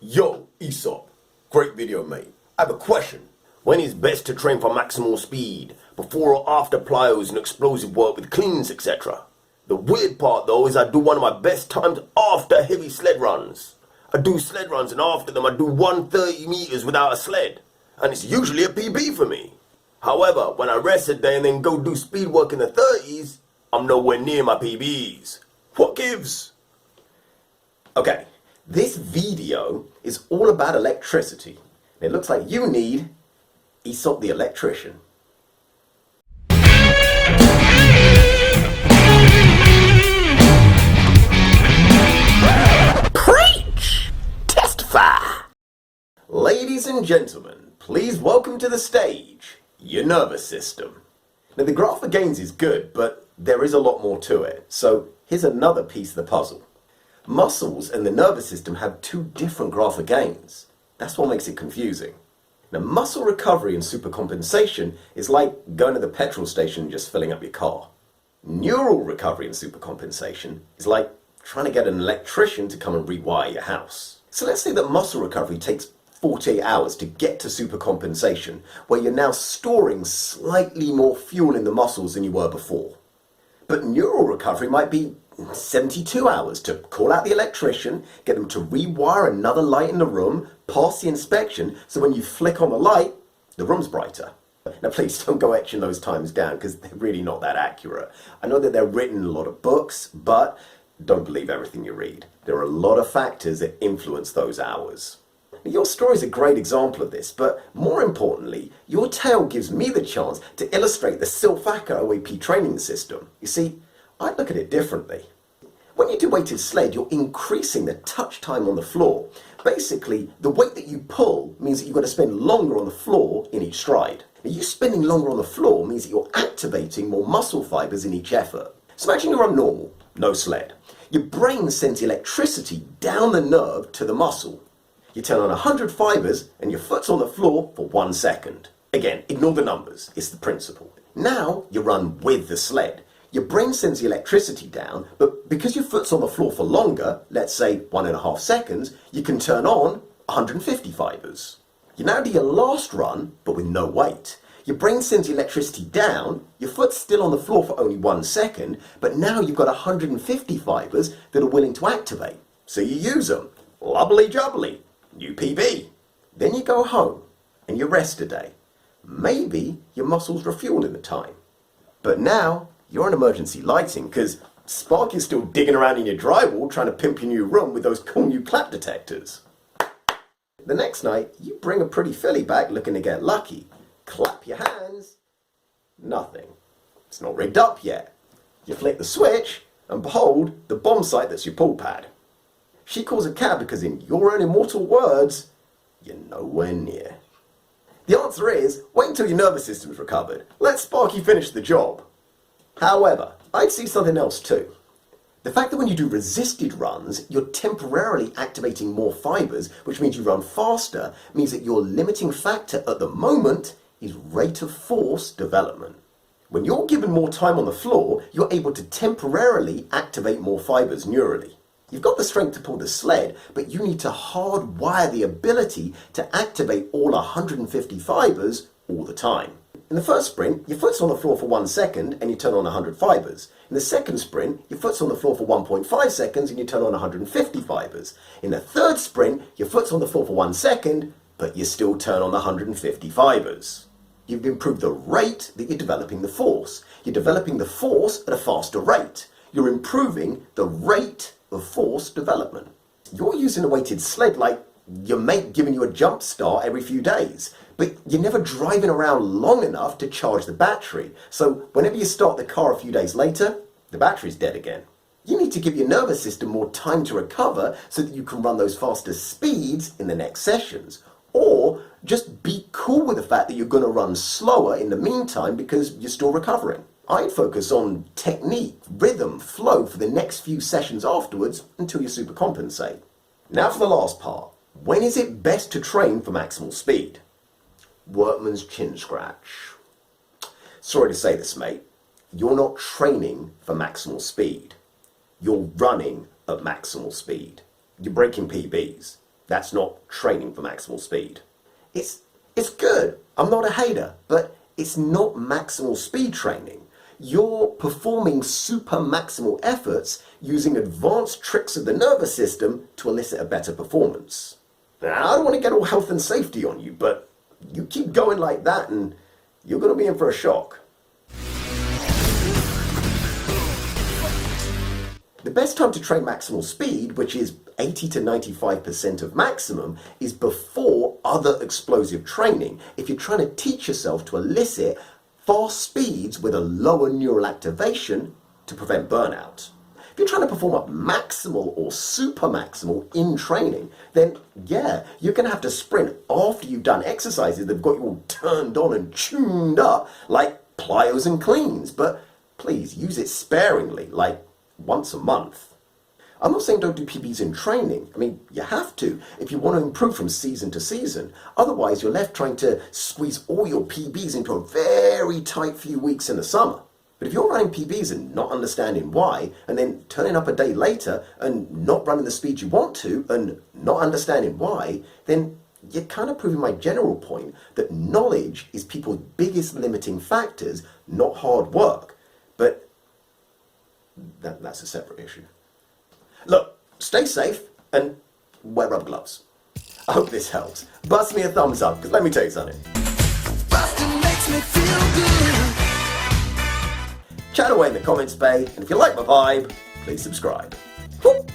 Yo, Essop. Great video, mate. I have a question. When is best to train for maximal speed? Before or after plyos and explosive work with cleans, etc.? The weird part, though, is I do one of my best times after heavy sled runs. I do sled runs and after them I do 130 meters without a sled. And it's usually a PB for me. However, when I rest a day and then go do speed work in the 30s, I'm nowhere near my PBs. What gives? Okay. This video is all about electricity. It looks like you need Essop the electrician. Preach! Testify! Ladies and gentlemen, please welcome to the stage your nervous system. Now the graph of gains is good, but there is a lot more to it. So here's another piece of the puzzle. Muscles and the nervous system have two different graph of gains. That's what makes it confusing. Now, muscle recovery and supercompensation is like going to the petrol station and just filling up your car. Neural recovery and supercompensation is like trying to get an electrician to come and rewire your house. So let's say that muscle recovery takes 48 hours to get to supercompensation, where you're now storing slightly more fuel in the muscles than you were before. But neural recovery might be 72 hours to call out the electrician, get them to rewire another light in the room, pass the inspection, so when you flick on the light, the room's brighter. Now please don't go etching those times down because they're really not that accurate. I know that they're written in a lot of books, but don't believe everything you read. There are a lot of factors that influence those hours. Your story is a great example of this, but more importantly, your tale gives me the chance to illustrate the Silfaca OAP training system. You see, I look at it differently. When you do weighted sled, you're increasing the touch time on the floor. Basically, the weight that you pull means that you've got to spend longer on the floor in each stride. Now, you spending longer on the floor means that you're activating more muscle fibers in each effort. So imagine you're on normal, no sled. Your brain sends electricity down the nerve to the muscle. You turn on 100 fibers and your foot's on the floor for 1 second. Again, ignore the numbers, it's the principle. Now you run with the sled. Your brain sends the electricity down, but because your foot's on the floor for longer, let's say 1.5 seconds, you can turn on 150 fibers. You now do your last run, but with no weight. Your brain sends the electricity down, your foot's still on the floor for only 1 second, but now you've got 150 fibers that are willing to activate. So you use them. Lubbly jubbly. New PB. Then you go home and you rest a day. Maybe your muscles refuel in the time. But now you're on emergency lighting because Spark is still digging around in your drywall trying to pimp your new room with those cool new clap detectors. The next night, you bring a pretty filly back looking to get lucky. Clap your hands. Nothing. It's not rigged up yet. You flick the switch and behold the bomb sight that's your pull pad. She calls a cab because in your own immortal words, you're nowhere near. The answer is, wait until your nervous system's recovered. Let Sparky finish the job. However, I'd see something else too. The fact that when you do resisted runs, you're temporarily activating more fibers, which means you run faster, means that your limiting factor at the moment is rate of force development. When you're given more time on the floor, you're able to temporarily activate more fibers neurally. You've got the strength to pull the sled, but you need to hardwire the ability to activate all 150 fibers all the time. In the first sprint, your foot's on the floor for 1 second and you turn on 100 fibers. In the second sprint, your foot's on the floor for 1.5 seconds and you turn on 150 fibers. In the third sprint, your foot's on the floor for 1 second, but you still turn on 150 fibers. You've improved the rate that you're developing the force. You're developing the force at a faster rate. You're improving the rate of force development. You're using a weighted sled like your mate giving you a jump start every few days, but you're never driving around long enough to charge the battery. So whenever you start the car a few days later, the battery's dead again. You need to give your nervous system more time to recover so that you can run those faster speeds in the next sessions. Or just be cool with the fact that you're going to run slower in the meantime because you're still recovering. I'd focus on technique, rhythm, flow for the next few sessions afterwards until you supercompensate. Now for the last part. When is it best to train for maximal speed? Workman's chin scratch. Sorry to say this, mate. You're not training for maximal speed. You're running at maximal speed. You're breaking PBs. That's not training for maximal speed. It's good. I'm not a hater, but it's not maximal speed training. You're performing super maximal efforts using advanced tricks of the nervous system to elicit a better performance. Now, I don't want to get all health and safety on you, but you keep going like that and you're going to be in for a shock. The best time to train maximal speed, which is 80 to 95% of maximum, is before other explosive training. If you're trying to teach yourself to elicit fast speeds with a lower neural activation to prevent burnout. If you're trying to perform at maximal or super maximal in training, then yeah, you're going to have to sprint after you've done exercises that have got you all turned on and tuned up, like plyos and cleans. But please use it sparingly, like once a month. I'm not saying don't do PBs in training. I mean, you have to if you want to improve from season to season. Otherwise, you're left trying to squeeze all your PBs into a very tight few weeks in the summer. But if you're running PBs and not understanding why, and then turning up a day later and not running the speed you want to, and not understanding why, then you're kind of proving my general point that knowledge is people's biggest limiting factors, not hard work. But that's a separate issue. Look, stay safe and wear rubber gloves. I hope this helps. Bust me a thumbs up, because let me tell you something. Bustin' makes me feel good. Chat away in the comments bay, and if you like my vibe, please subscribe. Whoop.